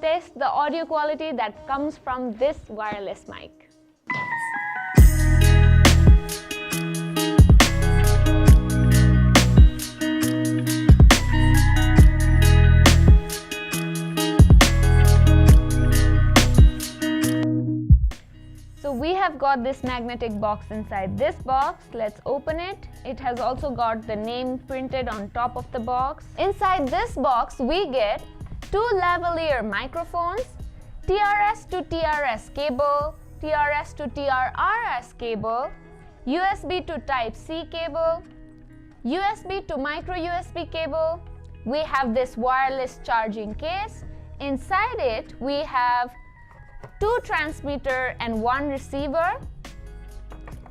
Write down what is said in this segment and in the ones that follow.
test the audio quality that comes from this wireless mic. So we have got this magnetic box inside this box. Let's open it. It has also got the name printed on top of the box. Inside this box we get two lavalier microphones, TRS to TRS cable, TRS to TRRS cable, USB to Type-C cable, USB to micro USB cable. We have this wireless charging case. Inside it we have two transmitter and one receiver.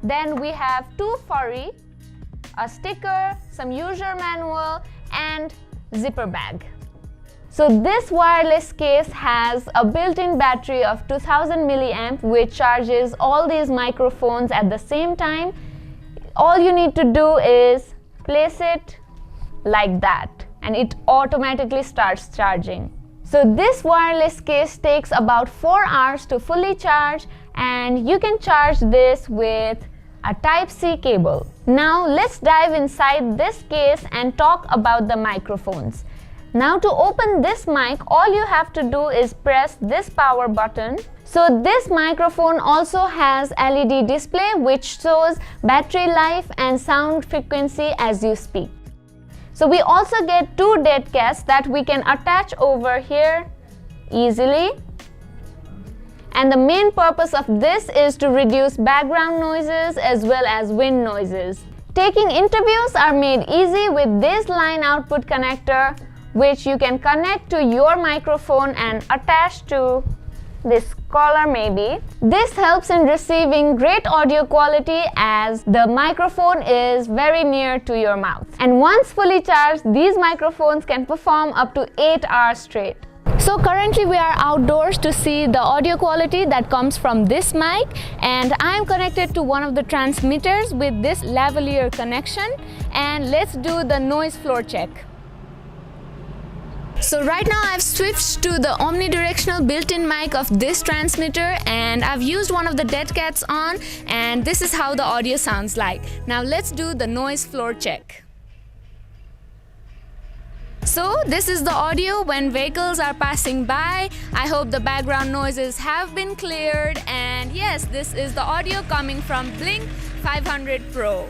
Then we have two furry, a sticker, some user manual and zipper bag. So this wireless case has a built-in battery of 2000 milliamp which charges all these microphones at the same time. All you need to do is place it like that and it automatically starts charging. So this wireless case takes about 4 hours to fully charge, and you can charge this with a Type-C cable. Now let's dive inside this case and talk about the microphones. Now to open this mic, all you have to do is press this power button. So this microphone also has LED display which shows battery life and sound frequency as you speak. So we also get two dead cats that we can attach over here easily. And the main purpose of this is to reduce background noises as well as wind noises. Taking interviews are made easy with this line output connector which you can connect to your microphone and attach to this collar maybe. This helps in receiving great audio quality as the microphone is very near to your mouth. And once fully charged, these microphones can perform up to 8 hours straight. So currently we are outdoors to see the audio quality that comes from this mic, and I am connected to one of the transmitters with this lavalier connection, and let's do the noise floor check. So right now I've switched to the omnidirectional built-in mic of this transmitter and I've used one of the dead cats on, and this is how the audio sounds like. Now let's do the noise floor check. So this is the audio when vehicles are passing by. I hope the background noises have been cleared, and yes, this is the audio coming from Blink 500 Pro.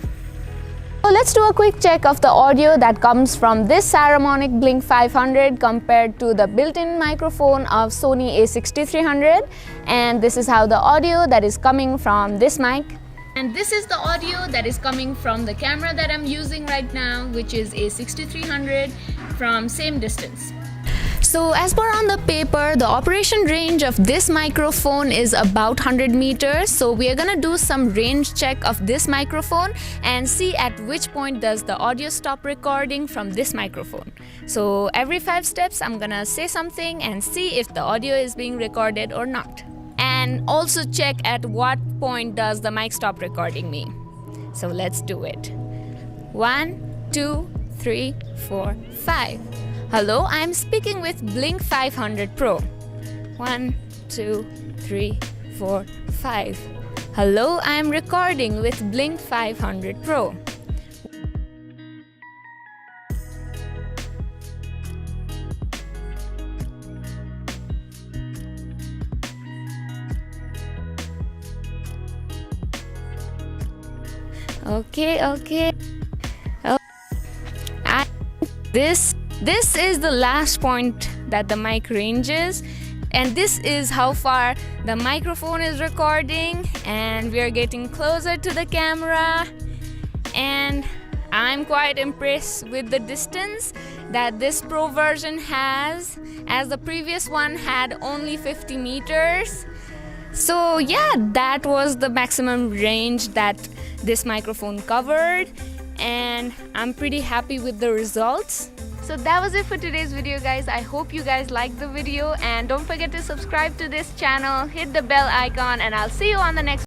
So let's do a quick check of the audio that comes from this Saramonic Blink 500 compared to the built-in microphone of Sony a6300, and this is how the audio that is coming from this mic. And this is the audio that is coming from the camera that I'm using right now, which is a6300 from same distance. So as per on the paper, the operation range of this microphone is about 100 meters. So we are gonna do some range check of this microphone and see at which point does the audio stop recording from this microphone. So every 5 steps I'm gonna say something and see if the audio is being recorded or not. And also check at what point does the mic stop recording me. So let's do it. 1, 2, 3, 4, 5. Hello, I'm speaking with Blink 500 Pro. 1, 2, 3, 4, 5. Hello, I'm recording with Blink 500 Pro. Okay. This is the last point that the mic ranges, and this is how far the microphone is recording, and we are getting closer to the camera, and I'm quite impressed with the distance that this Pro version has, as the previous one had only 50 meters. So yeah, that was the maximum range that this microphone covered, and I'm pretty happy with the results. So that was it for today's video, guys. I hope you guys liked the video, and don't forget to subscribe to this channel, hit the bell icon, and I'll see you on the next